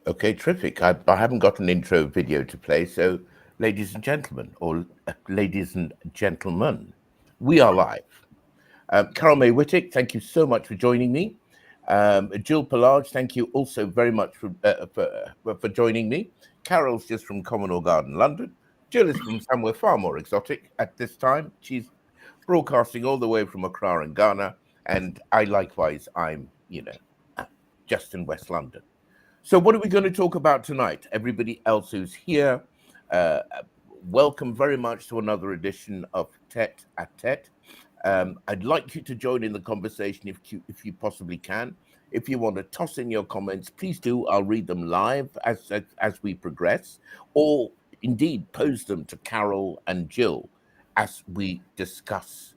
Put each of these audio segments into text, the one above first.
Okay, terrific. I haven't got an intro video to play, so ladies and gentlemen, or ladies and gentlemen, we are live. Carol May Whittick, thank you so much for joining me. Jill Pillage, thank you also very much for joining me. Carol's just from Commonwealth Garden, London. Jill is from somewhere far more exotic at this time. She's broadcasting all the way from Accra in Ghana, and I likewise, I'm, just in West London. So what are we going to talk about tonight? Everybody else who's here, uh, welcome very much to another edition of Tete a Tete. I'd like you to join in the conversation if you possibly can. If you want to toss in your comments, please do. I'll read them live as we progress, or indeed pose them to Carol and Jill as we discuss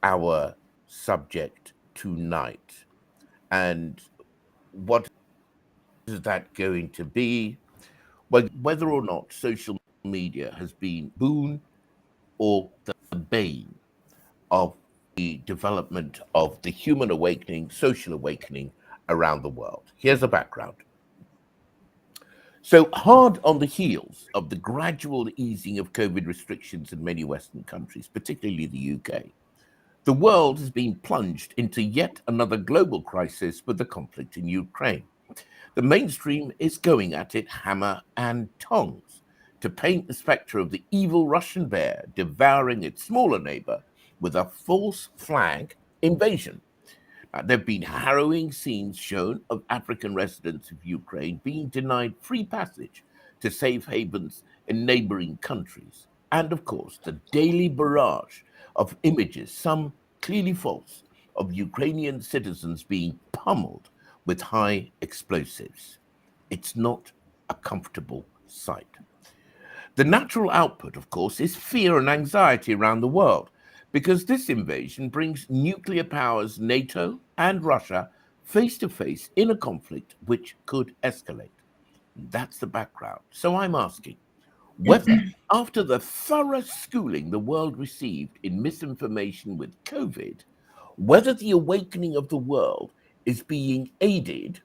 our subject tonight. And what is that going to be? Well, whether or not social media has been boon or the bane of the development of the human awakening, social awakening around the world. Here's the background. So, hard on the heels of the gradual easing of COVID restrictions in many Western countries, particularly the UK, the world has been plunged into yet another global crisis with the conflict in Ukraine. The mainstream is going at it hammer and tongs to paint the spectre of the evil Russian bear devouring its smaller neighbor with a false flag invasion. There have been harrowing scenes shown of African residents of Ukraine being denied free passage to safe havens in neighboring countries. And of course, the daily barrage of images, some clearly false, of Ukrainian citizens being pummeled with high explosives. It's not a comfortable sight. The natural output, of course, is fear and anxiety around the world, because this invasion brings nuclear powers NATO and Russia face to face in a conflict which could escalate. That's the background. So I'm asking whether, after the thorough schooling the world received in misinformation with COVID, whether the awakening of the world is being aided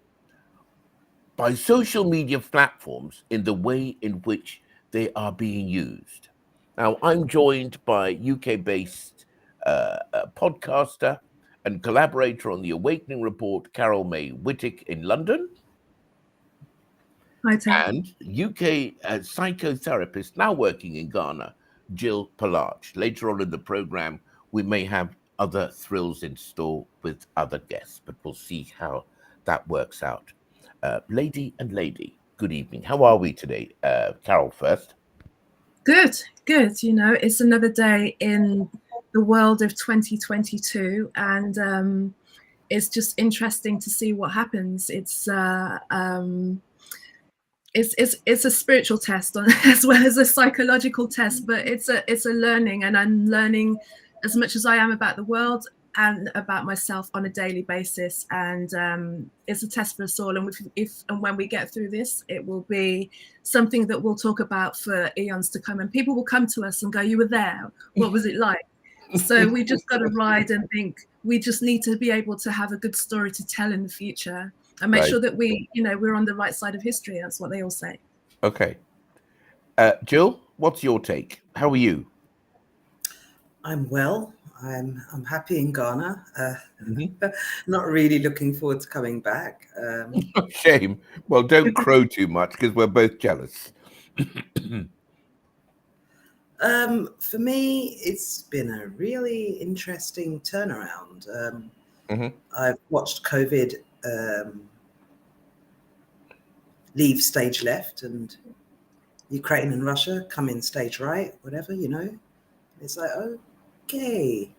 by social media platforms in the way in which they are being used. Now, I'm joined by UK-based podcaster and collaborator on the Awakening Report, Carol May Whittick in London. Hi, Ted. And UK psychotherapist now working in Ghana, Jill Pillage. Later on in the program, we may have other thrills in store with other guests, but we'll see how that works out. Lady, good evening. How are we today? Carol first. Good. You know, it's another day in the world of 2022, and it's just interesting to see what happens. It's a spiritual test as well as a psychological test, but it's a learning, and I'm learning as much as I am about the world and about myself on a daily basis, and it's a test for us all. And if when we get through this, it will be something that we'll talk about for eons to come, and people will come to us and go, "You were there. What was it like?" So we just got to ride and think. We just need to be able to have a good story to tell in the future and make sure that we're on the right side of history. That's what they all say. Okay. Jill, what's your take? How are you? I'm well. I'm happy in Ghana. Not really looking forward to coming back. Shame. Well, don't crow too much because we're both jealous. For me, it's been a really interesting turnaround. I've watched COVID leave stage left and Ukraine and Russia come in stage right, whatever, It's like, okay,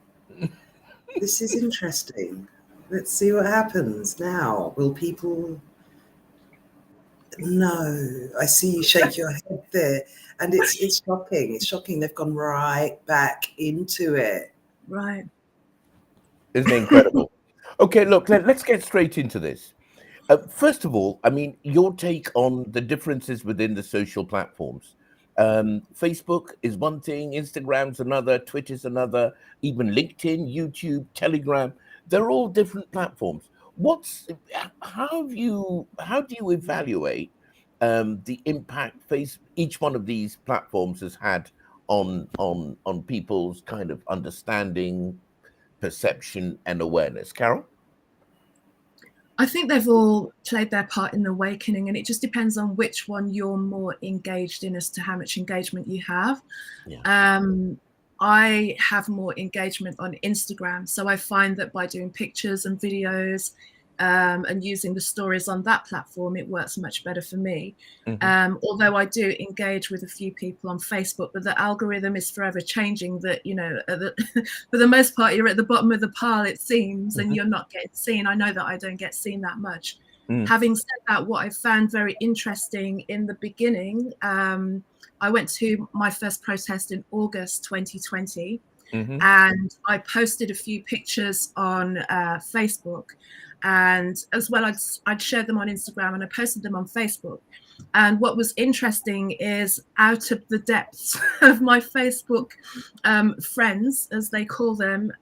this is interesting. Let's see what happens now. Will people... No, I see you shake your head there. And it's shocking. It's shocking. They've gone right back into it. Right. Isn't it incredible? Okay, look, let's get straight into this. First of all, I mean, your take on the differences within the social platforms. Facebook is one thing, Instagram's another, Twitter's another, even LinkedIn, YouTube, Telegram. They're all different platforms. How do you evaluate the impact each one of these platforms has had on people's kind of understanding, perception, and awareness. Carol? I think they've all played their part in the awakening, and it just depends on which one you're more engaged in as to how much engagement you have. Yeah. I have more engagement on Instagram, so I find that by doing pictures and videos and using the stories on that platform, it works much better for me. Although I do engage with a few people on Facebook, but the algorithm is forever changing. That, you know, for the most part, you're at the bottom of the pile, it seems, and you're not getting seen. I know that I don't get seen that much. Having said that, what I found very interesting in the beginning, I went to my first protest in August 2020, and I posted a few pictures on Facebook, and as well I'd shared them on Instagram, and I posted them on Facebook. And what was interesting is, out of the depths of my Facebook friends, as they call them,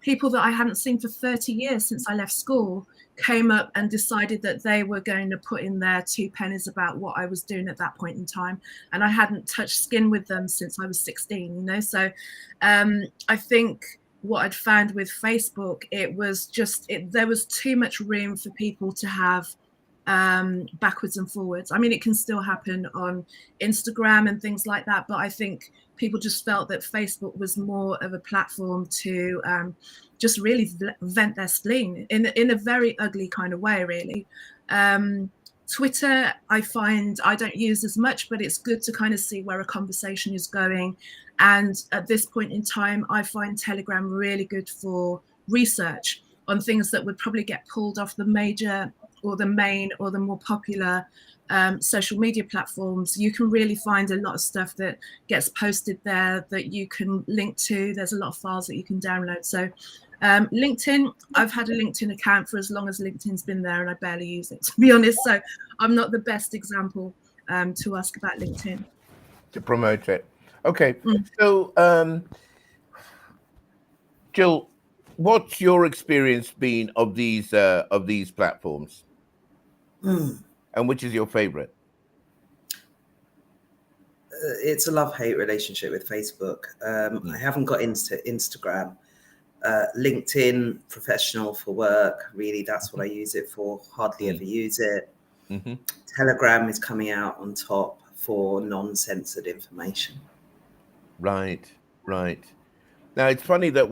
people that I hadn't seen for 30 years since I left school came up and decided that they were going to put in their 2 pennies about what I was doing at that point in time. And I hadn't touched skin with them since I was 16, you know. So I think what I'd found with Facebook, it was just, there was too much room for people to have backwards and forwards. I mean, it can still happen on Instagram and things like that, but I think people just felt that Facebook was more of a platform to just really vent their spleen in a very ugly kind of way, really. Twitter, I find I don't use as much, but it's good to kind of see where a conversation is going. And at this point in time, I find Telegram really good for research on things that would probably get pulled off the major or the main or the more popular social media platforms. You can really find a lot of stuff that gets posted there that you can link to. There's a lot of files that you can download. So LinkedIn, I've had a LinkedIn account for as long as LinkedIn's been there, and I barely use it, to be honest. So I'm not the best example to ask about LinkedIn. To promote it. Okay. So, Jill, what's your experience been of these platforms? And which is your favorite? It's a love-hate relationship with Facebook. I haven't got into Instagram. LinkedIn, professional for work. Really, that's what I use it for. Hardly ever use it. Telegram is coming out on top for non-censored information. Right. Now, it's funny that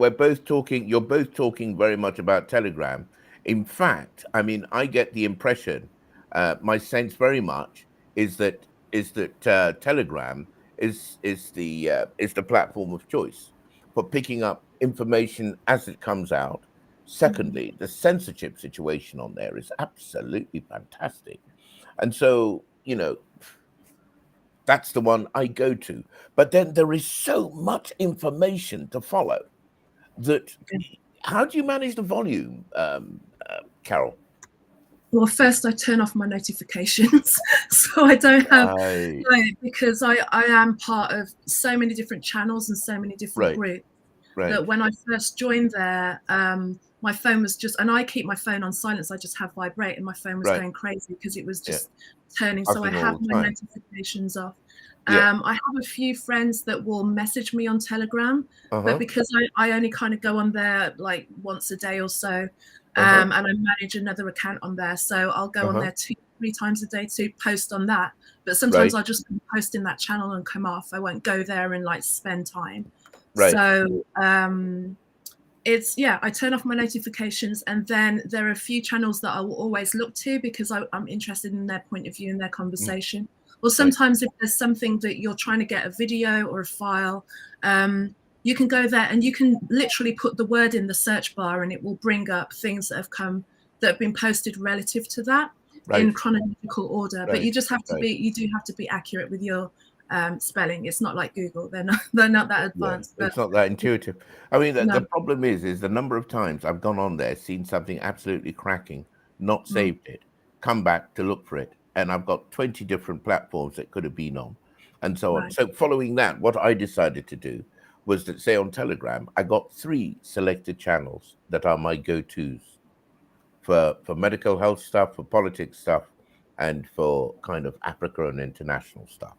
you're both talking very much about Telegram. In fact, I mean, I get the impression, my sense very much is that Telegram is the platform of choice for picking up information as it comes out. Secondly, the censorship situation on there is absolutely fantastic. And so, you know, that's the one I go to. But then there is so much information to follow that, how do you manage the volume, Carol? Well, first I turn off my notifications, so I don't have, because I am part of so many different channels and so many different groups. That when I first joined there, my phone was just, and I keep my phone on silence, I just have vibrate, and my phone was going crazy because it was just turning. So I have my notifications off. I have a few friends that will message me on Telegram, but because I only kind of go on there like once a day or so, and I manage another account on there, so I'll go on there 2-3 times a day to post on that. But sometimes I'll just post in that channel and come off. I won't go there and like spend time. So it's, I turn off my notifications, and then there are a few channels that I will always look to because I'm interested in their point of view and their conversation. Or sometimes if there's something that you're trying to get a video or a file, you can go there and you can literally put the word in the search bar and it will bring up things that have been posted relative to that in chronological order. But you just have to you do have to be accurate with your spelling. It's not like Google. They're not that advanced. It's not that intuitive. I mean, the problem is the number of times I've gone on there, seen something absolutely cracking, not saved it, come back to look for it, and I've got 20 different platforms that could have been on, and so on. So following that, what I decided to do was that, say, on Telegram, I got 3 selected channels that are my go-tos for medical health stuff, for politics stuff, and for kind of Africa and international stuff.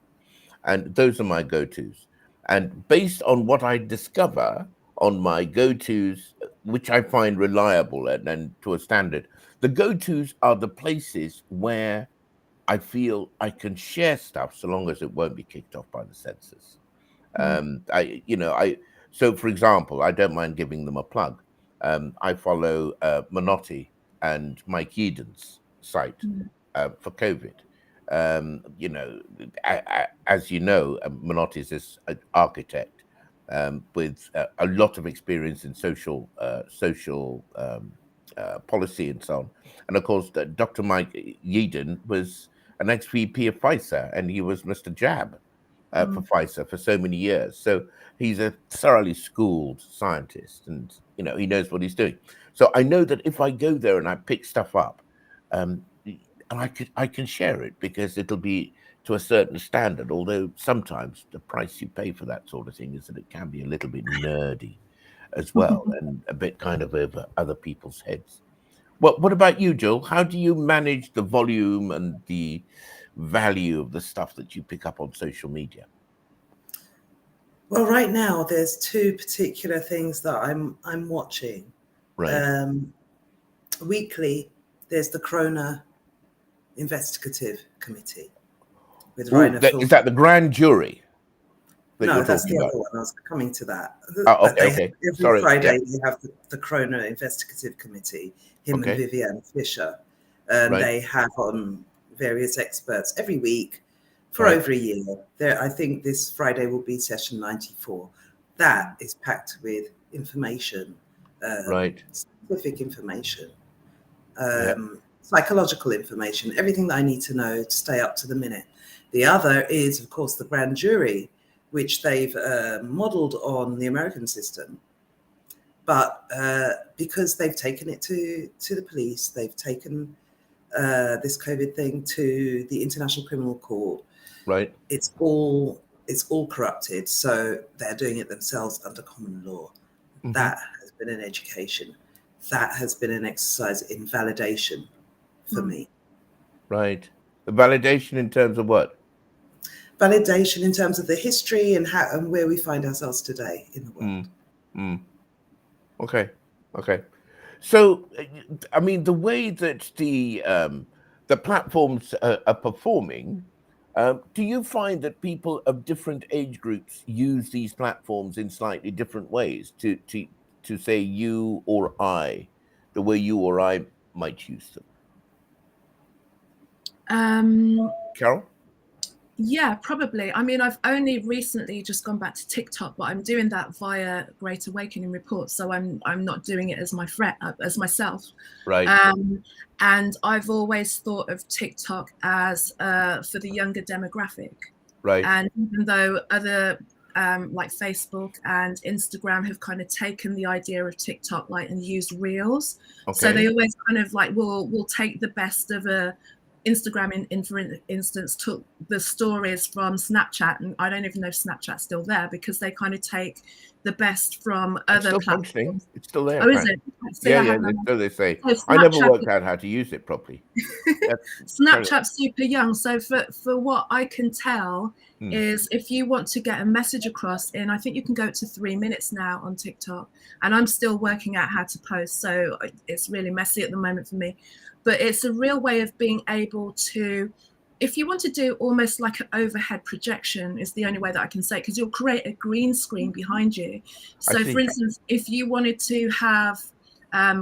And those are my go-tos. And based on what I discover on my go-tos, which I find reliable and to a standard, the go-tos are the places where I feel I can share stuff so long as it won't be kicked off by the censors. So for example, I don't mind giving them a plug. I follow Menotti and Mike Eden's site for COVID. As you know, Menotti is this architect with a lot of experience in social policy and so on. And of course, Dr. Mike Eden was an ex-VP of Pfizer, and he was Mr. Jab for Pfizer for so many years. So he's a thoroughly schooled scientist, and he knows what he's doing. So I know that if I go there and I pick stuff up, and I can share it because it'll be to a certain standard. Although sometimes the price you pay for that sort of thing is that it can be a little bit nerdy as well, and a bit kind of over other people's heads. What about you, Joel? How do you manage the volume and the value of the stuff that you pick up on social media? Well, right now there's two particular things that I'm watching. Right. Weekly, there's the Corona Investigative Committee with Ooh, Rainer is that the grand jury? No, that's the other one. I was coming to that. Oh, okay. Every Friday, you have the Corona Investigative Committee, him and Viviane Fischer. They have on various experts every week for over a year. I think this Friday will be session 94. That is packed with information, scientific information, psychological information, everything that I need to know to stay up to the minute. The other is, of course, the grand jury, which they've modeled on the American system. But because they've taken it to the police, they've taken this COVID thing to the International Criminal Court. Right. It's all corrupted. So they're doing it themselves under common law. Mm-hmm. That has been an education. That has been an exercise in validation for me. Right. The validation in terms of what? Validation in terms of the history and how and where we find ourselves today in the world. Okay. So, I mean, the way that the platforms are performing, do you find that people of different age groups use these platforms in slightly different ways to say you or I, the way you or I might use them? Carol? Yeah, probably. I mean, I've only recently just gone back to TikTok, but I'm doing that via Great Awakening Reports, so I'm not doing it as as myself. Right. And I've always thought of TikTok as for the younger demographic. Right. And even though other like Facebook and Instagram have kind of taken the idea of TikTok and used Reels, so they always kind of will take the best of a Instagram, for instance, took the stories from Snapchat, and I don't even know if Snapchat's still there because they kind of take the best from other platforms. Functioning. It's still there. Oh, is it? So yeah. So they say. So I never worked out how to use it properly. Snapchat's super young. So for what I can tell is if you want to get a message across in, I think you can go to 3 minutes now on TikTok, and I'm still working out how to post. So it's really messy at the moment for me. But it's a real way of being able to, if you want to do almost like an overhead projection, is the only way that I can say, because you'll create a green screen behind you. So for instance, if you wanted to have,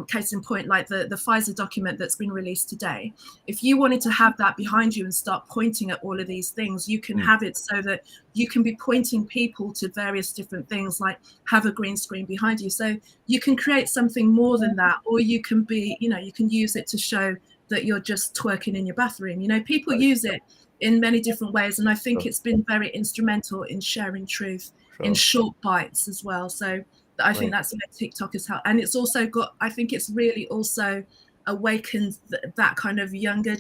case in point, like the Pfizer document that's been released today, if you wanted to have that behind you and start pointing at all of these things, you can have it so that you can be pointing people to various different things, like have a green screen behind you. So you can create something more than that, or you can be, you can use it to show that you're just twerking in your bathroom. People use it in many different ways, and I think it's been very instrumental in sharing truth in short bites as well. So I think that's where TikTok has helped. And it's also got, I think it's really also awakened that kind of younger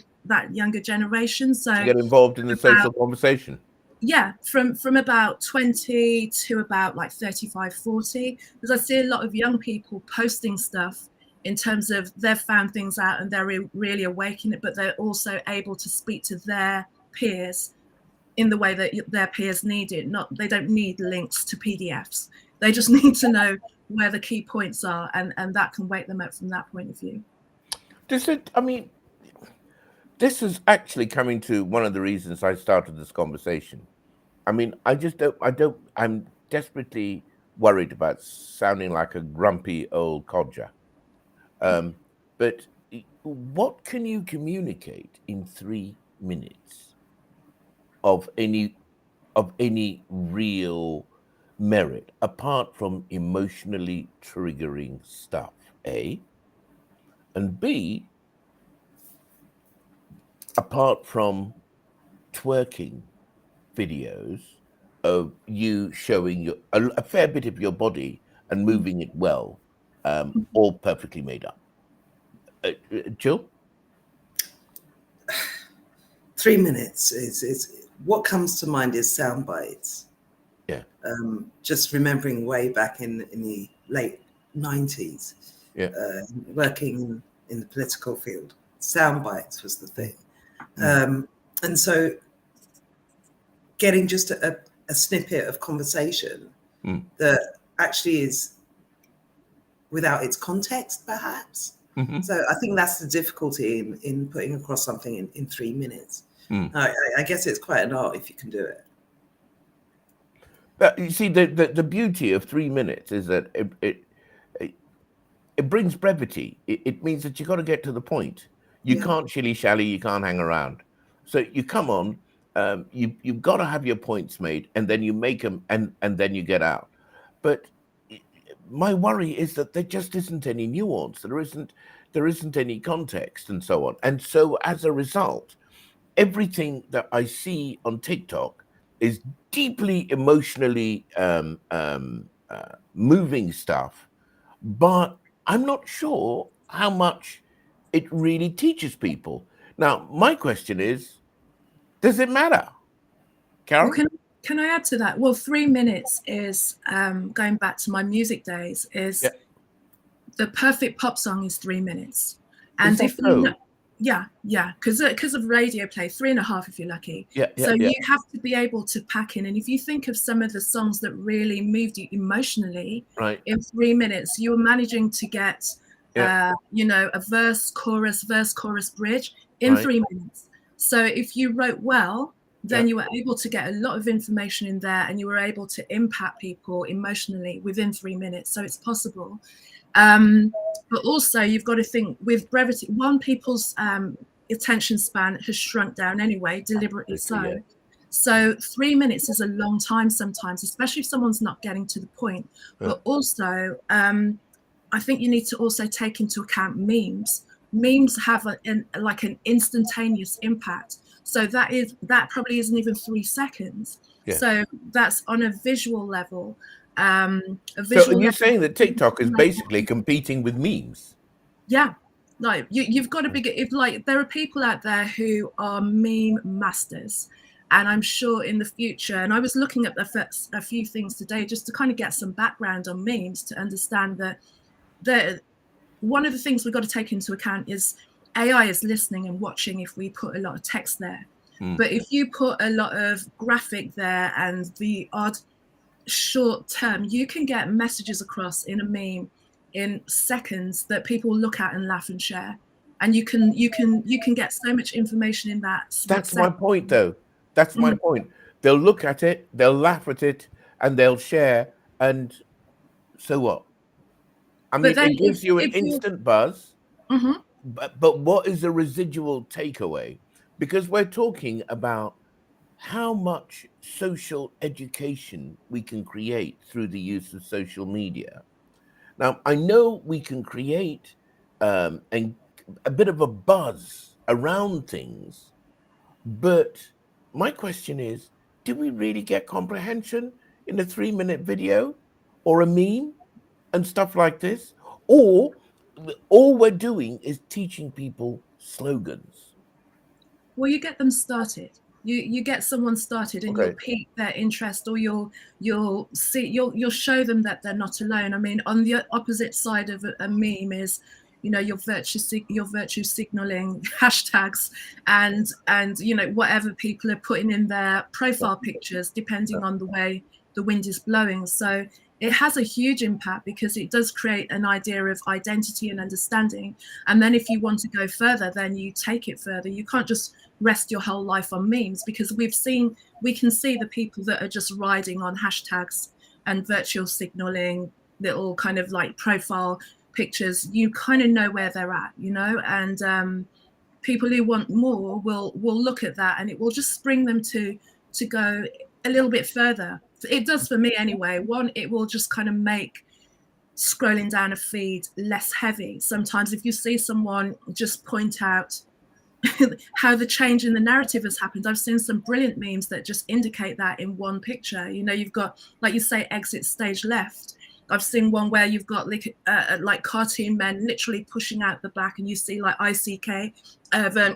generation. So to get involved in the social conversation. Yeah, from about 20 to about 35, 40, because I see a lot of young people posting stuff in terms of they've found things out and they're really awake in it, but they're also able to speak to their peers in the way that their peers need it. They don't need links to PDFs. They just need to know where the key points are, and that can wake them up from that point of view. This is actually coming to one of the reasons I started this conversation. I mean, I'm desperately worried about sounding like a grumpy old codger. But what can you communicate in 3 minutes of any real merit, apart from emotionally triggering stuff, A? And B, apart from twerking videos of you showing a fair bit of your body and moving it well, all perfectly made up. Jill? 3 minutes is what comes to mind is Soundbites. Yeah. Just remembering way back in the late 90s, yeah. Working in the political field, Soundbites was the thing. And so getting just a snippet of conversation that actually is without its context, perhaps. So I think that's the difficulty in putting across something in 3 minutes. I guess it's quite an art if you can do it. But you see, the beauty of 3 minutes is that it brings brevity. It means that you got to get to the point. You can't shilly-shally, you can't hang around. So you come on, you've got to have your points made, and then you make them, and then you get out. But my worry is that there just isn't any nuance. There isn't any context, and so on. And so as a result, everything that I see on TikTok is deeply emotionally moving stuff, but I'm not sure how much it really teaches people. Now, my question is, does it matter? Carol? Well, can I add to that? Well, 3 minutes is, going back to my music days, is the perfect pop song is 3 minutes. And if you know, because of radio play, 3.5 if you're lucky. You have to be able to pack in. And if you think of some of the songs that really moved you emotionally, in 3 minutes, you were managing to get a verse, chorus, bridge in 3 minutes. So if you wrote well, then you were able to get a lot of information in there, and you were able to impact people emotionally within 3 minutes. So it's possible. But also you've got to think with brevity. One, people's attention span has shrunk down anyway, deliberately so. So 3 minutes is a long time sometimes, especially if someone's not getting to the point. But also, I think you need to also take into account memes. Memes have an instantaneous impact. So that probably isn't even 3 seconds. So that's on a visual level. So you're saying that TikTok is basically competing with memes? Yeah. Like you've got to be, there are people out there who are meme masters, and I'm sure in the future, and I was looking at a few things today just to kind of get some background on memes to understand that one of the things we've got to take into account is AI is listening and watching if we put a lot of text there. But if you put a lot of graphic there and the odd short term, you can get messages across in a meme in seconds that people look at and laugh and share, and you can get so much information in that. That's my point, though. That's my point. They'll look at it, they'll laugh at it, and they'll share. And so what? I mean, it gives you an instant buzz. But what is the residual takeaway? Because we're talking about how much social education we can create through the use of social media. Now, I know we can create a bit of a buzz around things, but my question is, do we really get comprehension in a 3-minute video or a meme and stuff like this? Or all we're doing is teaching people slogans? Well, you get them started. You get someone started, and you'll pique their interest, or you'll show them that they're not alone. I mean, on the opposite side of a meme is, you know, your virtue signaling hashtags and you know, whatever people are putting in their profile pictures, depending on the way the wind is blowing. So it has a huge impact because it does create an idea of identity and understanding. And then if you want to go further, then you take it further. You can't just rest your whole life on memes, because we can see the people that are just riding on hashtags and virtual signaling, little kind of like profile pictures. You kind of know where they're at, you know, and people who want more will look at that, and it will just spring them to go a little bit further. It does for me anyway. One, it will just kind of make scrolling down a feed less heavy. Sometimes if you see someone just point out how the change in the narrative has happened, I've seen some brilliant memes that just indicate that in one picture. You know, you've got, like you say, exit stage left. I've seen one where you've got like cartoon men literally pushing out the back, and you see like MIC of a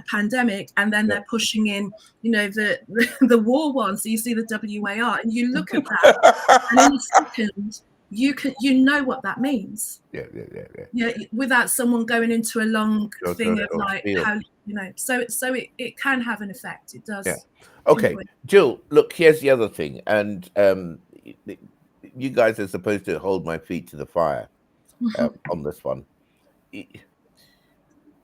pandemic, and then they're pushing in, you know, the war one. So you see the WAR, and you look at that, and in a second, you know what that means. Yeah. Without someone going into a long thing of like how, you know. So it can have an effect. It does. Yeah. Okay, Jill. Look, here's the other thing, and you guys are supposed to hold my feet to the fire on this one.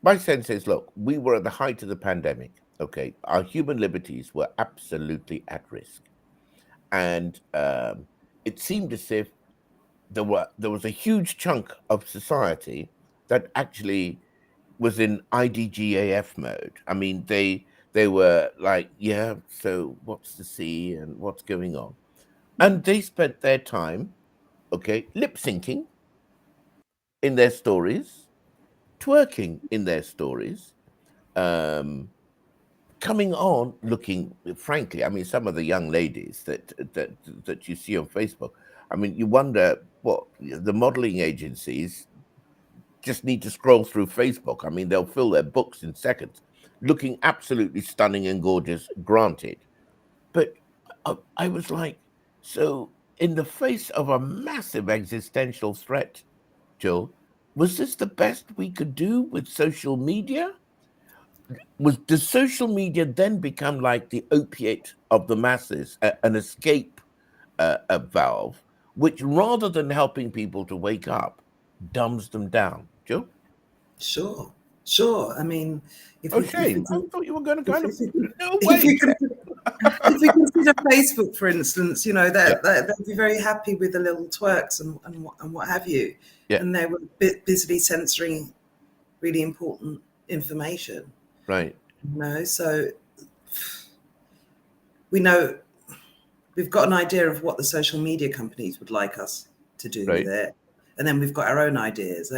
My sense is, look, we were at the height of the pandemic. Okay, our human liberties were absolutely at risk, and it seemed as if there was a huge chunk of society that actually was in IDGAF mode. I mean, they were like, yeah, so what's the C and what's going on? And they spent their time, okay, lip syncing in their stories, twerking in their stories, coming on looking, frankly, I mean, some of the young ladies that you see on Facebook, I mean, you wonder what the modeling agencies just need to scroll through Facebook. I mean, they'll fill their books in seconds, looking absolutely stunning and gorgeous, granted. But I was like, so in the face of a massive existential threat, Jill, was this the best we could do with social media? Does social media then become like the opiate of the masses, an escape valve, which rather than helping people to wake up, dumbs them down? Jill? Sure. I mean, I thought you were going to kind of no way. If we consider Facebook, for instance, you know, they'd be very happy with the little twerks and what have you. Yeah. And they were busily censoring really important information. Right. You know, so we know we've got an idea of what the social media companies would like us to do with it. And then we've got our own ideas.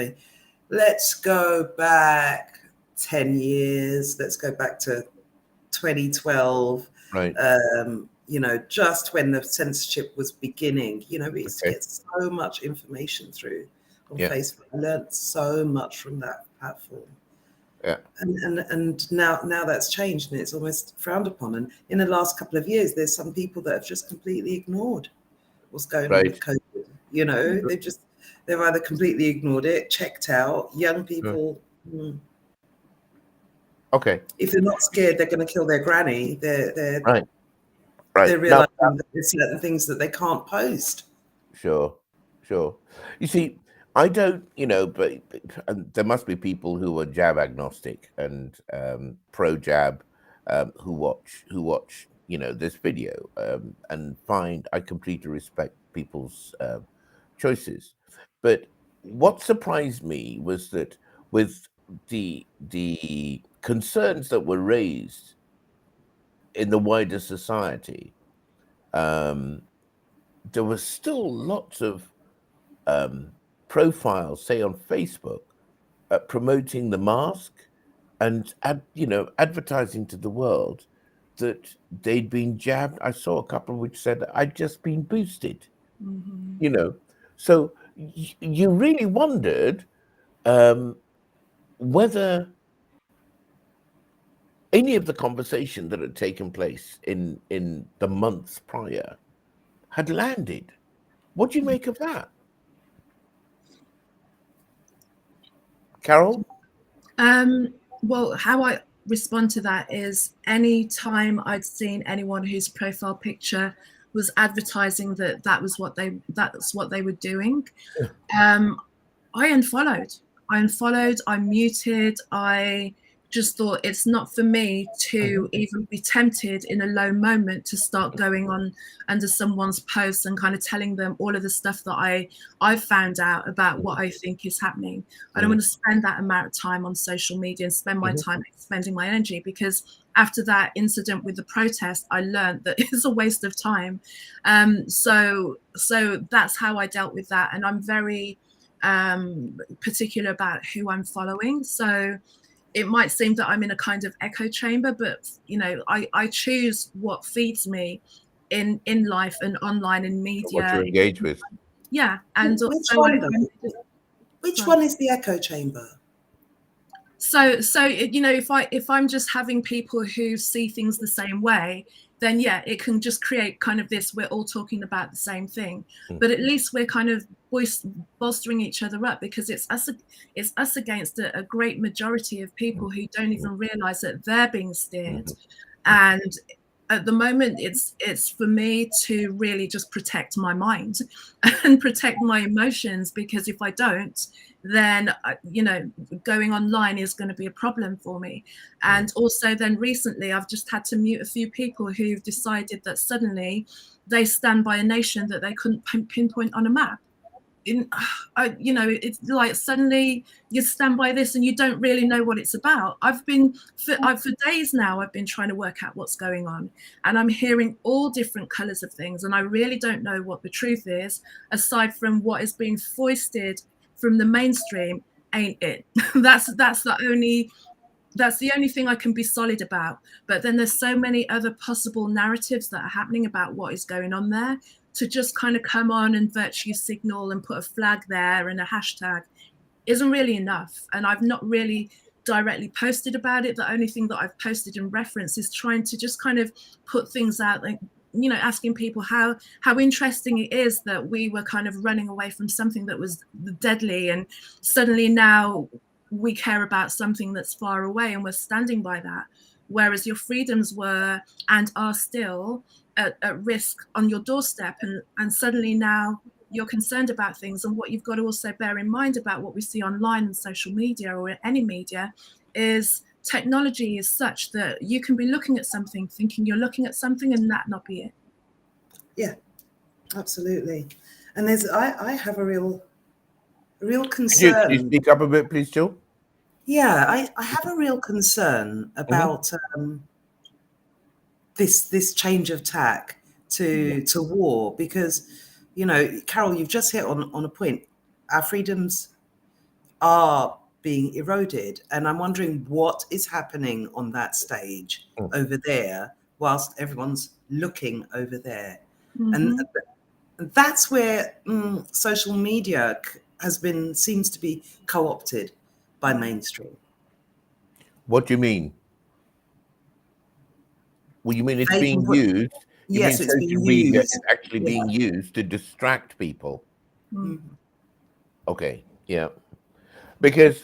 Let's go back 10 years. Let's go back to 2012. Right. You know, just when the censorship was beginning, you know, we used to get so much information through on Facebook. I learned so much from that platform. Yeah. And now that's changed, and it's almost frowned upon. And in the last couple of years, there's some people that have just completely ignored what's going on with COVID. You know, they've either completely ignored it, checked out. Young people. Okay. If they're not scared, they're going to kill their granny. They're right. They're realizing that there's certain things that they can't post. Sure. You see, I don't, you know, but there must be people who are jab agnostic and pro-jab who watch, you know, this video and I completely respect people's choices. But what surprised me was that with the concerns that were raised in the wider society, there was still lots of profiles, say on Facebook, promoting the mask and advertising to the world that they'd been jabbed. I saw a couple which said I'd just been boosted. Mm-hmm. You know, so you really wondered whether any of the conversation that had taken place in the months prior had landed. What do you make of that? Carol? Well, how I respond to that is any time I'd seen anyone whose profile picture was advertising that's what they were doing, I unfollowed. I muted. I just thought it's not for me to even be tempted in a low moment to start going on under someone's posts and kind of telling them all of the stuff that I've found out about what I think is happening. I don't want to spend that amount of time on social media and spend my time expending my energy, because after that incident with the protest, I learned that it's a waste of time. So that's how I dealt with that. And I'm very particular about who I'm following. So it might seem that I'm in a kind of echo chamber, but I choose what feeds me in life and online and media. What you engage with. Yeah. And which one is the echo chamber? So if I'm just having people who see things the same way, then yeah, it can just create kind of this, we're all talking about the same thing, but at least we're kind of bolstering each other up, because it's us against a great majority of people who don't even realize that they're being steered. And at the moment, it's for me to really just protect my mind and protect my emotions, because if I don't, then going online is going to be a problem for me. And also then recently I've just had to mute a few people who've decided that suddenly they stand by a nation that they couldn't pinpoint on a map. It's like suddenly you stand by this and you don't really know what it's about. For days now I've been trying to work out what's going on, and I'm hearing all different colors of things, and I really don't know what the truth is, aside from what is being foisted from the mainstream. Ain't it? That's the only thing I can be solid about. But then there's so many other possible narratives that are happening about what is going on there. To just kind of come on and virtue signal and put a flag there and a hashtag isn't really enough. And I've not really directly posted about it. The only thing that I've posted in reference is trying to just kind of put things out, like, asking people how interesting it is that we were kind of running away from something that was deadly, and suddenly now we care about something that's far away and we're standing by that, whereas your freedoms were and are still at risk on your doorstep, and suddenly now you're concerned about things. And what you've got to also bear in mind about what we see online and social media or any media is technology is such that you can be looking at something, thinking you're looking at something, and that not be it. Yeah, absolutely. And I have a real concern. Could you speak up a bit, please, Jill? Yeah, I have a real concern about this change of tack to war, because Carol, you've just hit on a point. Our freedoms are being eroded, and I'm wondering what is happening on that stage over there whilst everyone's looking over there. And that's where social media seems to be co-opted by mainstream. What do you mean? Well, you mean it's being used? Yes, it's being used. It's actually being used to distract people. Okay, yeah. Because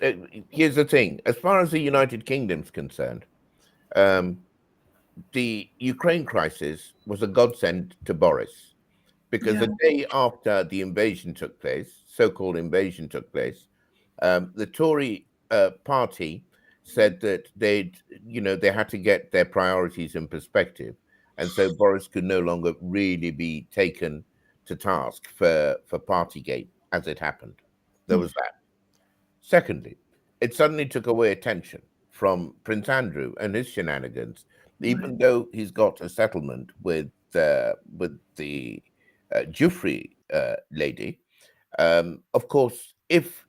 here's the thing: as far as the United Kingdom's concerned, the Ukraine crisis was a godsend to Boris, because the day after the invasion took place, so-called invasion took place, the Tory party said that they had to get their priorities in perspective, and so Boris could no longer really be taken to task for Partygate as it happened. There was that. Secondly, it suddenly took away attention from Prince Andrew and his shenanigans, even though he's got a settlement with the Giuffre lady. Of course, if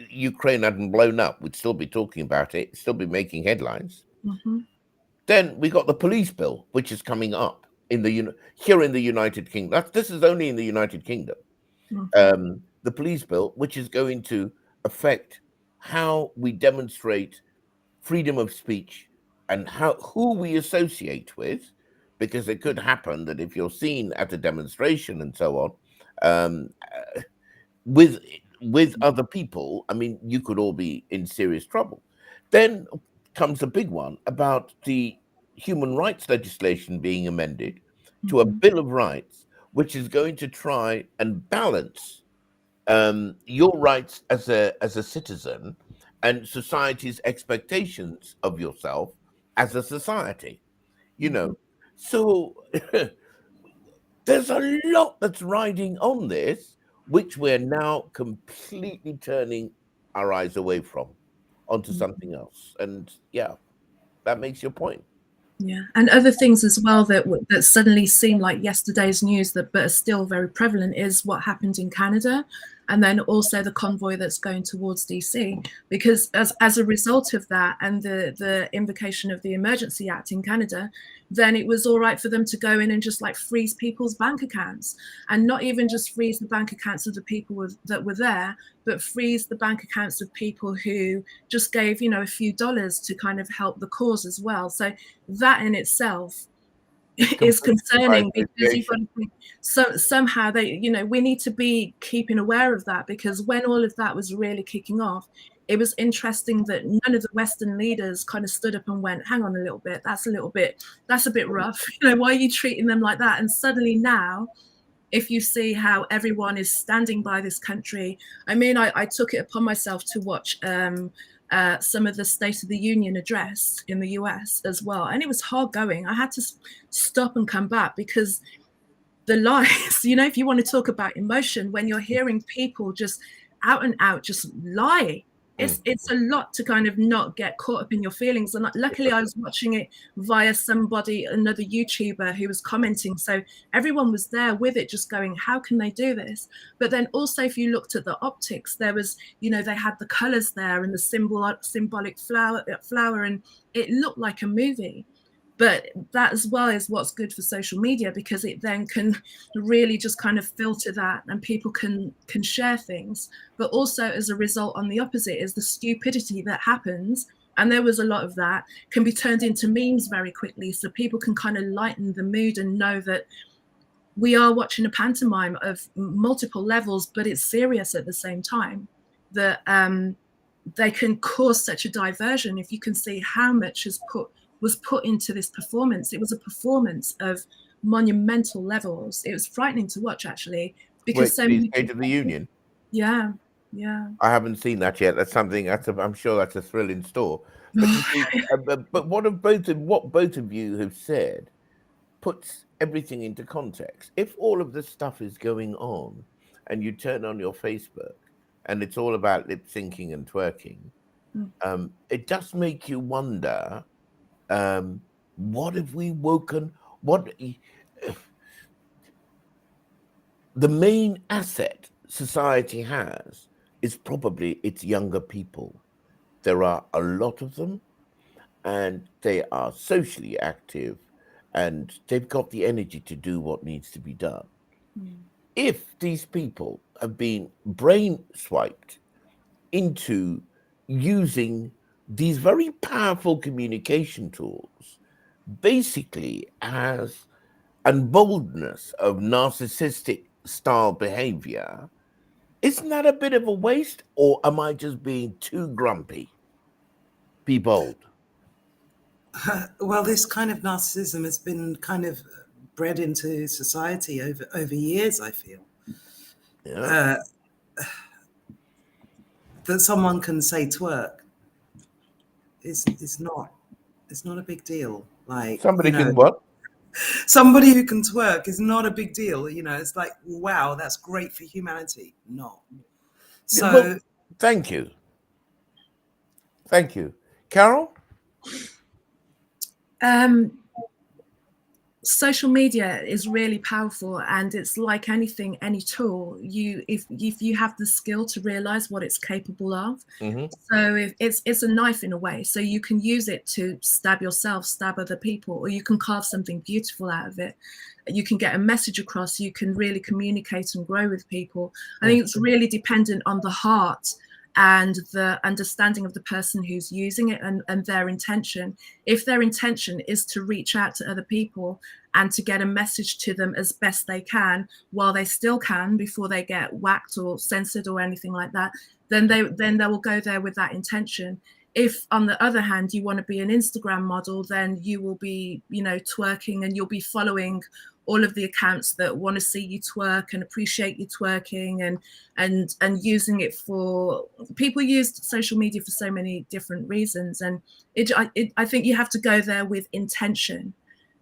Ukraine hadn't blown up, we'd still be talking about it, still be making headlines. Then we got the police bill, which is coming up here in the United Kingdom. This is only in the United Kingdom. The police bill, which is going to affect how we demonstrate freedom of speech and who we associate with, because it could happen that if you're seen at a demonstration and so on, with with other people, I mean, you could all be in serious trouble. Then comes the big one about the human rights legislation being amended to a Bill of Rights, which is going to try and balance your rights as a citizen and society's expectations of yourself as a society. You know, so there's a lot that's riding on this, which we're now completely turning our eyes away from onto something else. And yeah, that makes your point. Yeah, and other things as well that suddenly seem like yesterday's news but are still very prevalent is what happened in Canada, and then also the convoy that's going towards DC. Because as a result of that and the invocation of the Emergency Act in Canada, then it was all right for them to go in and just like freeze people's bank accounts, and not even just freeze the bank accounts of the people that were there, but freeze the bank accounts of people who just gave, you know, a few dollars to kind of help the cause as well. So that in itself is concerning, because you've got to think, so somehow they, you know, we need to be keeping aware of that, because when all of that was really kicking off, it was interesting that none of the Western leaders kind of stood up and went, hang on a little bit, that's a bit rough, you know, why are you treating them like that? And suddenly now, if you see how everyone is standing by this country, I mean, I took it upon myself to watch some of the State of the Union address in the US as well, and it was hard going. I had to stop and come back, because the lies, you know, if you want to talk about emotion, when you're hearing people just out and out just lie, it's a lot to kind of not get caught up in your feelings. And luckily I was watching it via somebody, another YouTuber who was commenting, so everyone was there with it, just going, how can they do this? But then also, if you looked at the optics, there was, you know, they had the colors there and the symbolic flower, and it looked like a movie. But that as well is what's good for social media, because it then can really just kind of filter that, and people can share things. But also, as a result, on the opposite is the stupidity that happens, and there was a lot of that, can be turned into memes very quickly, so people can kind of lighten the mood and know that we are watching a pantomime of multiple levels, but it's serious at the same time. That they can cause such a diversion if you can see how much was put into this performance. It was a performance of monumental levels. It was frightening to watch, actually, because so many State of the Union. Yeah. I haven't seen that yet. That's something. I'm sure that's a thrill in store. But, you see, but what both of you have said puts everything into context. If all of this stuff is going on, and you turn on your Facebook, and it's all about lip syncing and twerking, it does make you wonder. What have we woken? What the main asset society has is probably its younger people. There are a lot of them, and they are socially active, and they've got the energy to do what needs to be done. If these people have been brain swiped into using these very powerful communication tools basically as boldness of narcissistic style behavior, isn't that a bit of a waste, or am I just being too grumpy? Be bold. Well, this kind of narcissism has been kind of bred into society over years, I feel. Yeah. That someone can say twerk is not a big deal. Like, Somebody you know, can what? Somebody who can twerk is not a big deal. You know, it's like, wow, that's great for humanity. No. So Well, thank you. Carol? Social media is really powerful, and it's like anything, any tool. If you have the skill to realize what it's capable of, so it's a knife in a way. So you can use it to stab yourself, stab other people, or you can carve something beautiful out of it. You can get a message across. You can really communicate and grow with people. I think it's really dependent on the heart and the understanding of the person who's using it and their intention. If their intention is to reach out to other people and to get a message to them as best they can while they still can before they get whacked or censored or anything like that, then they will go there with that intention. If on the other hand you want to be an Instagram model, then you will be, you know, twerking, and you'll be following all of the accounts that want to see you twerk and appreciate you twerking, and using it for, people use social media for so many different reasons, and I think you have to go there with intention,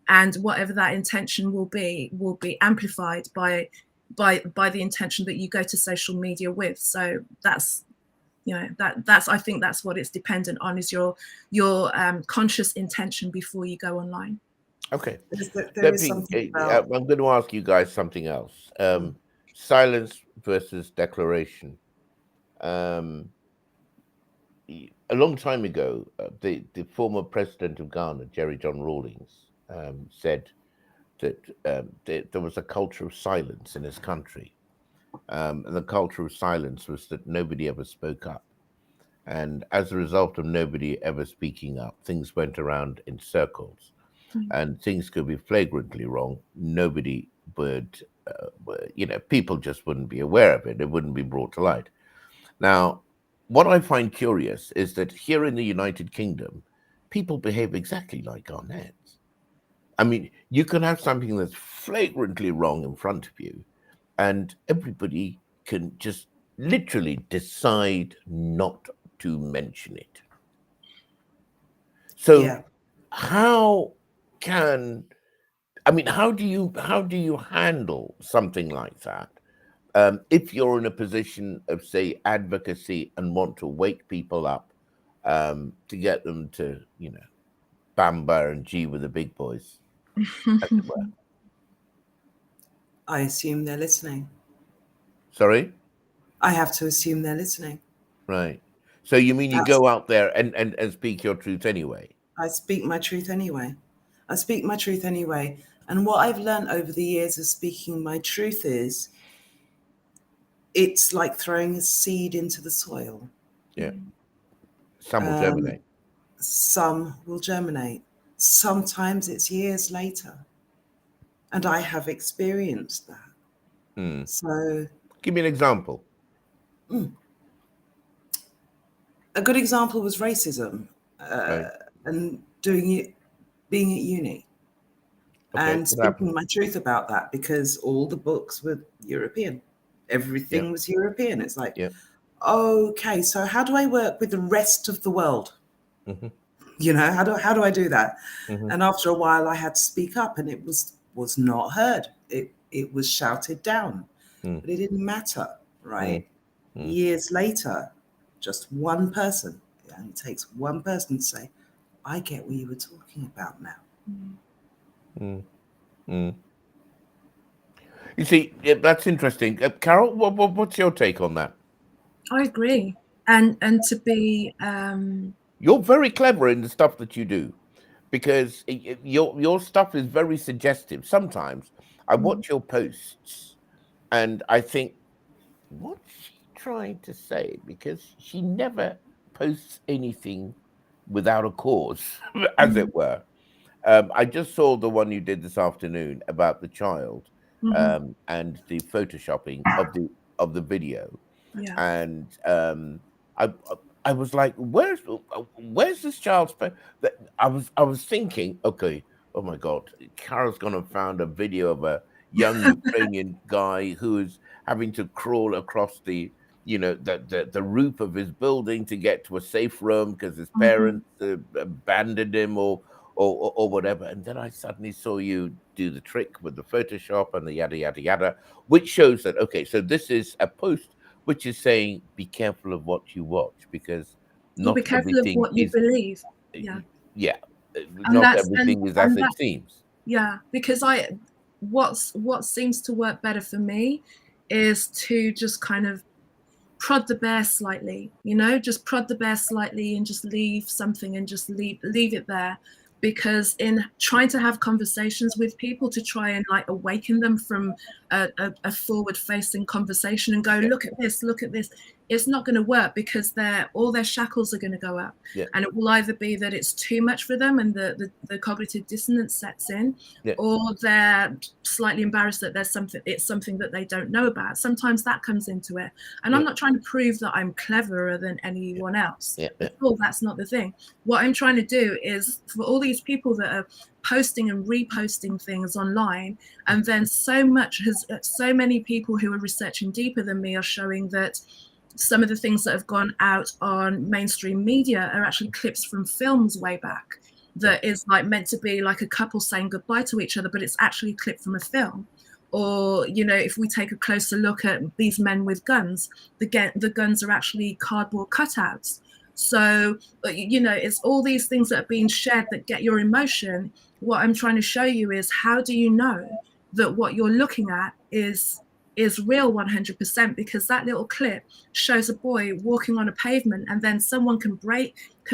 and whatever that intention will be amplified by the intention that you go to social media with. So that's, you know, that's I think that's what it's dependent on, is your conscious intention before you go online. Okay. There is something about... I'm going to ask you guys something else. Silence versus declaration. A long time ago, the former president of Ghana, Jerry John Rawlings, said that there was a culture of silence in his country. And the culture of silence was that nobody ever spoke up. And as a result of nobody ever speaking up, things went around in circles. And things could be flagrantly wrong. Nobody would, you know, people just wouldn't be aware of it. It wouldn't be brought to light. Now, what I find curious is that here in the United Kingdom, people behave exactly like Ghanaians. I mean, you can have something that's flagrantly wrong in front of you, and everybody can just literally decide not to mention it. So Yeah. how do you handle something like that if you're in a position of, say, advocacy and want to wake people up to get them to, you know, bamba and G with the big boys, as it were? I assume they're listening. Sorry? I have to assume they're listening. Right. So you mean you go out there and speak your truth anyway? I speak my truth anyway. I speak my truth anyway. And what I've learned over the years of speaking my truth is, it's like throwing a seed into the soil. Yeah. Some will germinate. Some will germinate. Sometimes it's years later. And I have experienced that. So give me an example. A good example was racism, Right. and being at uni. Okay, And speaking my truth about that, because all the books were European. Everything was European. It's like, okay, so how do I work with the rest of the world? You know, how do I do that? And after a while, I had to speak up, and it was not heard. It was shouted down, but it didn't matter, right? Years later, just one person. It only takes one person to say, "I get what you were talking about now." You see, that's interesting. Carol, what's your take on that? I agree. And to be... You're very clever in the stuff that you do, because your stuff is very suggestive. Sometimes I watch your posts and I think, what's she trying to say? Because she never posts anything without a cause, as it were. I just saw the one you did this afternoon about the child and the photoshopping of the video, and I was like, where's this child's phone? I was thinking, okay, oh my God, Carol's gonna found a video of a young Ukrainian guy who is having to crawl across the roof of his building to get to a safe room because his parents abandoned him or whatever. And then I suddenly saw you do the trick with the Photoshop and the yada, yada, yada, which shows that, okay, so this is a post which is saying, be careful of what you watch, because not be careful everything of what you believe. Not everything is as it seems. Yeah, because what seems to work better for me is to just kind of prod the bear slightly, just prod the bear slightly and just leave something and just leave it there. Because in trying to have conversations with people to try and like awaken them from a forward facing conversation and go, look at this, it's not going to work, because all their shackles are going to go up. Yeah. And it will either be that it's too much for them and the cognitive dissonance sets in, Yeah. or they're slightly embarrassed that it's something that they don't know about. Sometimes that comes into it. And I'm not trying to prove that I'm cleverer than anyone else. At all. That's not the thing. What I'm trying to do is, for all these people that are posting and reposting things online, and then so many people who are researching deeper than me are showing that some of the things that have gone out on mainstream media are actually clips from films way back, that is like meant to be like a couple saying goodbye to each other, but it's actually a clip from a film. Or, you know, if we take a closer look at these men with guns, the guns are actually cardboard cutouts. So, you know, it's all these things that are being shared that get your emotion. What I'm trying to show you is, how do you know that what you're looking at is real 100%? Because that little clip shows a boy walking on a pavement, and then someone can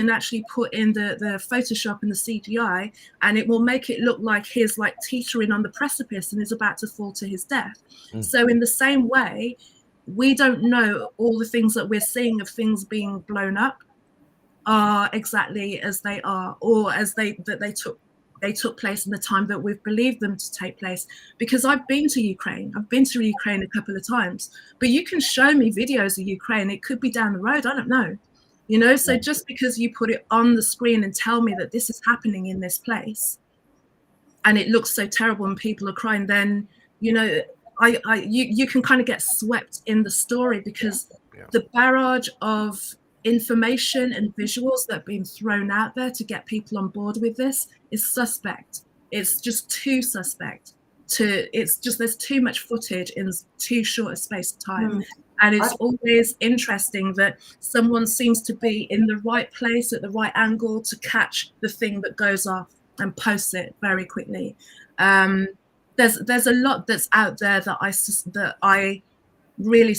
actually put in the Photoshop and the CGI, and it will make it look like he's like teetering on the precipice and is about to fall to his death. So in the same way, we don't know all the things that we're seeing of things being blown up are exactly as they are, or as they took place in the time that we've believed them to take place. Because I've been to Ukraine a couple of times, but you can show me videos of Ukraine, it could be down the road, I don't know, you know. So just because you put it on the screen and tell me that this is happening in this place and it looks so terrible and people are crying, then, you know, you can kind of get swept in the story, because the barrage of information and visuals that have been thrown out there to get people on board with this is suspect. It's just too suspect. There's too much footage in too short a space of time. And it's always interesting that someone seems to be in the right place at the right angle to catch the thing that goes off and post it very quickly. There's a lot that's out there that I really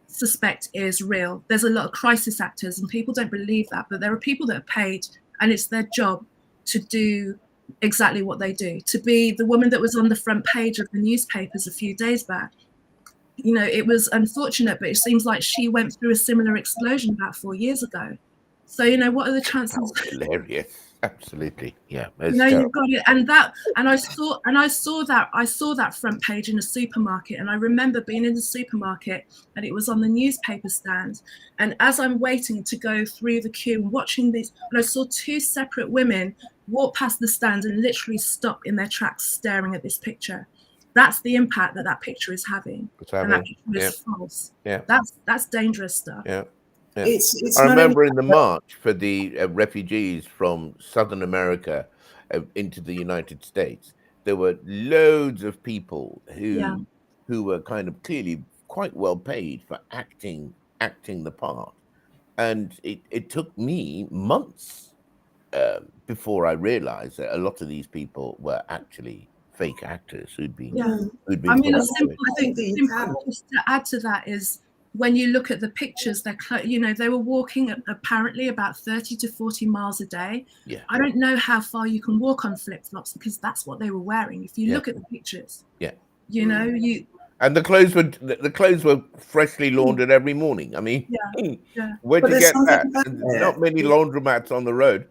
suspect is real. There's a lot of crisis actors, and people don't believe that, but there are people that are paid, and it's their job to do exactly what they do. To be the woman that was on the front page of the newspapers a few days back, you know, it was unfortunate, but it seems like she went through a similar explosion about 4 years ago. So, you know, what are the chances? Oh, hilarious. Absolutely. Yeah. You know, you've got it. And I saw that front page in a supermarket, and I remember being in the supermarket and it was on the newspaper stand. And as I'm waiting to go through the queue and watching these, and I saw two separate women walk past the stand and literally stop in their tracks staring at this picture. That's the impact that picture is having. And that picture is false. Yeah. That's dangerous stuff. Yeah. Yeah. It's I remember in the march for the refugees from Southern America into the United States, there were loads of people who were kind of clearly quite well paid for acting the part. And it took me months before I realized that a lot of these people were actually fake actors who'd been. I mean, a simple thing to add to that is, when you look at the pictures, they were walking apparently about 30 to 40 miles a day. Yeah. I don't know how far you can walk on flip-flops, because that's what they were wearing. If you look at the pictures, you know, and the clothes were freshly laundered every morning. I mean, where'd you get that? Not many laundromats on the road.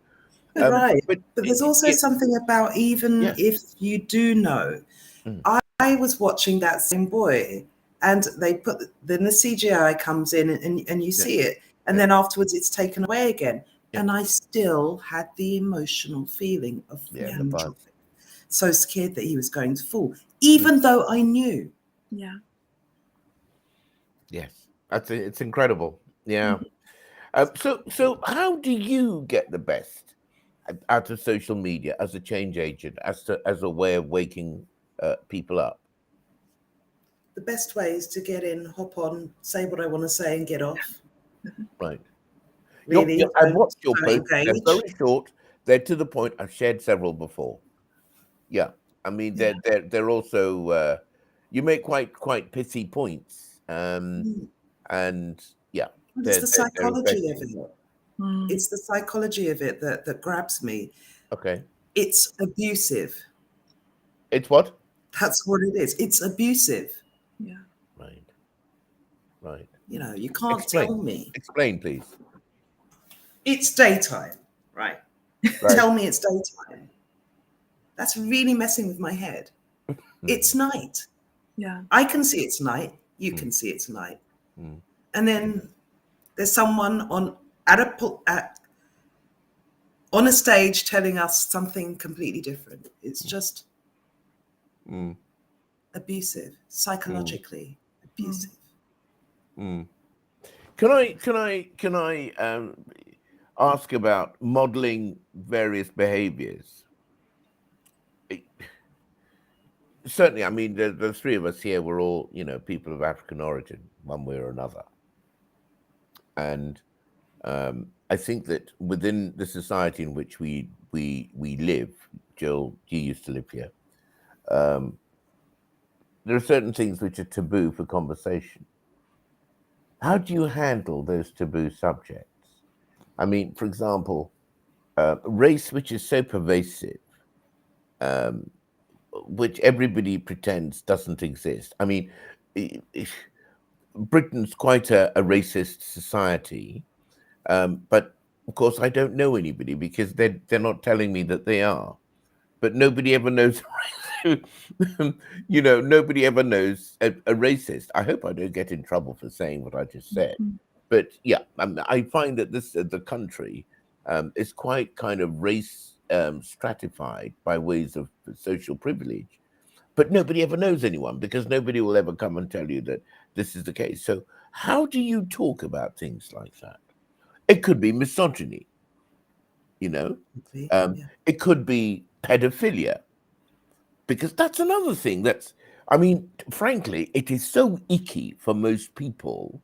Right. But there's also something about, even if you do know, I was watching that same boy, and then the CGI comes in and you see it, and then afterwards it's taken away again. And I still had the emotional feeling of him dropping. So scared that he was going to fall, even though I knew. Yeah. Yes, it's incredible. Yeah. So how do you get the best out of social media as a change agent, as a way of waking people up? The best way is to get in, hop on, say what I want to say, and get off. Right. Really, I've watched your posts. They're very short. They're to the point. I've shared several before. Yeah, I mean they're also you make quite pithy points. And yeah, it's the psychology of it. It's the psychology of it that grabs me. Okay. It's abusive. It's what? That's what it is. It's abusive. Yeah. Right. You know, you can't Explain. tell me. Explain, please. It's daytime, right? Tell me it's daytime. That's really messing with my head. It's night. Yeah. I can see it's night. You can see it's night. And then there's someone on a stage telling us something completely different. It's just abusive, psychologically abusive. Can I ask about modeling various behaviors? Certainly, I mean, the three of us here, we're all, you know, people of African origin, one way or another. And I think that within the society in which we live, Jill, you used to live here, there are certain things which are taboo for conversation. How do you handle those taboo subjects? I mean, for example, race, which is so pervasive, which everybody pretends doesn't exist. I mean, Britain's quite a racist society, but of course I don't know anybody because they're not telling me that they are. But nobody ever knows, you know, nobody ever knows a racist. I hope I don't get in trouble for saying what I just said. But yeah, I find that the country is quite kind of race stratified by ways of social privilege. But nobody ever knows anyone because nobody will ever come and tell you that this is the case. So how do you talk about things like that? It could be misogyny, you know, it could be pedophilia, because that's another thing that's, I mean, frankly, it is so icky for most people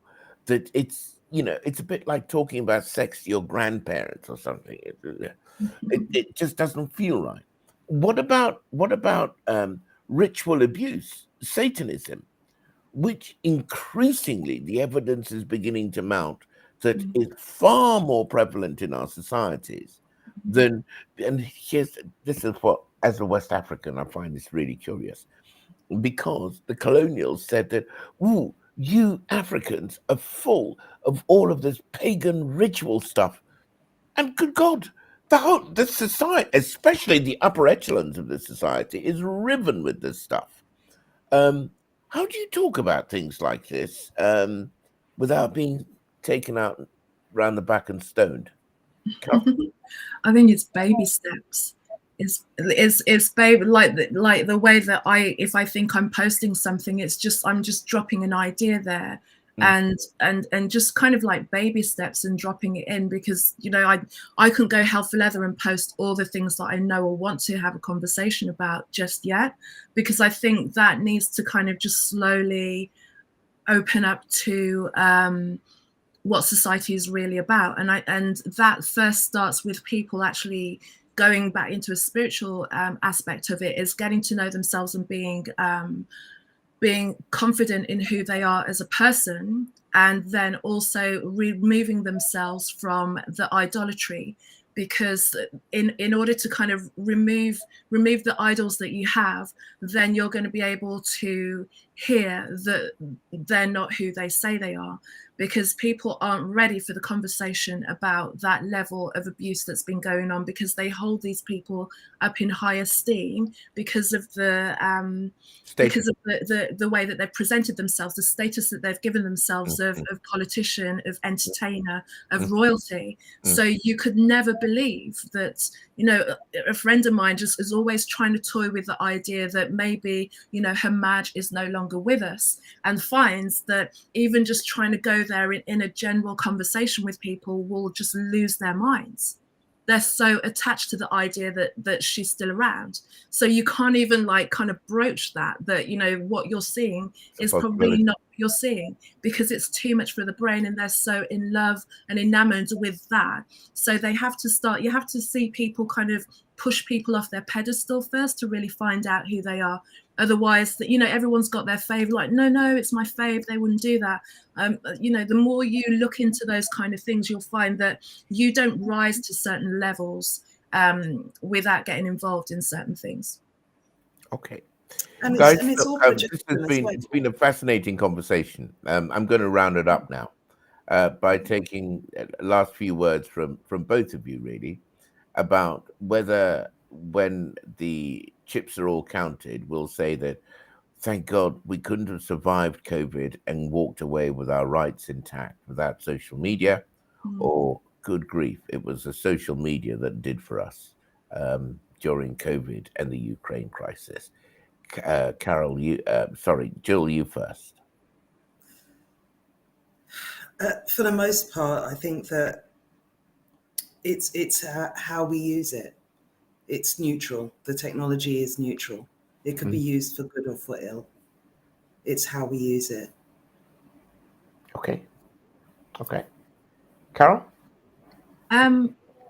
that it's, you know, it's a bit like talking about sex to your grandparents or something. It just doesn't feel right. What about ritual abuse, Satanism, which increasingly the evidence is beginning to mount that is far more prevalent in our societies than, and this is what, as a West African, I find this really curious, because the colonials said that, ooh, you Africans are full of all of this pagan ritual stuff. And good God, the society, especially the upper echelons of the society, is riven with this stuff. How do you talk about things like this without being taken out round the back and stoned? I think it's baby steps. It's baby, like the way that if I think I'm posting something, I'm just dropping an idea there. And just kind of like baby steps and dropping it in, because, you know, I couldn't go hell for leather and post all the things that I know or want to have a conversation about just yet, because I think that needs to kind of just slowly open up to what society is really about. And that first starts with people actually going back into a spiritual aspect of it, is getting to know themselves and being confident in who they are as a person, and then also removing themselves from the idolatry, because in order to kind of remove the idols that you have, then you're going to be able to hear that they're not who they say they are, because people aren't ready for the conversation about that level of abuse that's been going on, because they hold these people up in high esteem because of the way that they've presented themselves, the status that they've given themselves of politician, of entertainer, of royalty. So you could never believe that, you know, a friend of mine just is always trying to toy with the idea that maybe, you know, her Madge is no longer with us, and finds that even just trying to go there in a general conversation with people will just lose their minds. They're so attached to the idea that she's still around. So you can't even like kind of broach that, you know, what you're seeing is probably not what you're seeing, because it's too much for the brain, and they're so in love and enamored with that. So you have to see people kind of push people off their pedestal first to really find out who they are. Otherwise, you know, everyone's got their fave, like, no, it's my fave, they wouldn't do that. You know, the more you look into those kind of things, you'll find that you don't rise to certain levels without getting involved in certain things. Okay. And Guys, it's look, all this has projection as well. it's been a fascinating conversation. I'm going to round it up now by taking last few words from both of you, really, about whether when the chips are all counted, we'll say that thank God we couldn't have survived COVID and walked away with our rights intact without social media, or good grief, it was the social media that did for us during COVID and the Ukraine crisis. Carol, Jill, you first. For the most part, I think that it's how we use it. It's neutral. The technology is neutral. It could be used for good or for ill. It's how we use it. Okay. Carol?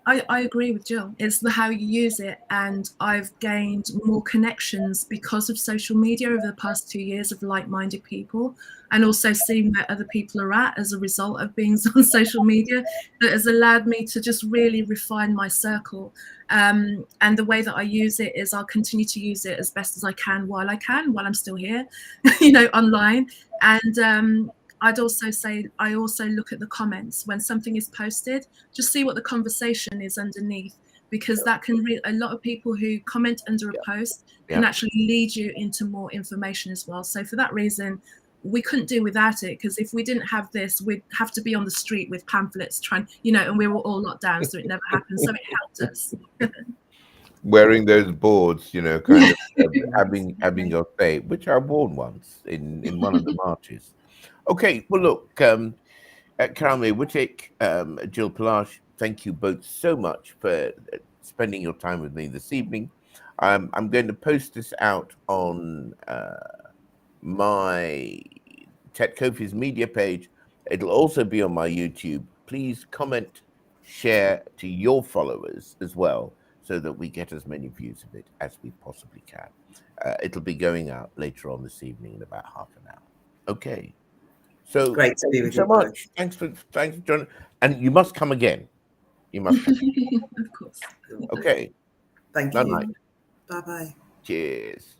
I agree with Jill. It's how you use it, and I've gained more connections because of social media over the past 2 years of like-minded people, and also seeing where other people are at as a result of being on social media, that has allowed me to just really refine my circle. And the way that I use it is I'll continue to use it as best as I can while I'm still here, online. And I'd also say I also look at the comments when something is posted, just see what the conversation is underneath, because that can a lot of people who comment under a post can actually lead you into more information as well. So for that reason, we couldn't do without it, because if we didn't have this, we'd have to be on the street with pamphlets trying, and we were all locked down, so it never happened. So it helped us. Wearing those boards, kind of having your say, which I worn once in one of the marches. Okay, well, look, Carol May Whittick, Jill Palash, thank you both so much for spending your time with me this evening. I'm going to post this out on my Ted Kofi's media page. It'll also be on my YouTube. Please comment, share to your followers as well, so that we get as many views of it as we possibly can. It'll be going out later on this evening in about half an hour. Okay. So Great to be thank you with so you much. both. Thanks for joining. And you must come again. You must come. Of course. Okay. Thank Night you. night. Bye-bye. Cheers.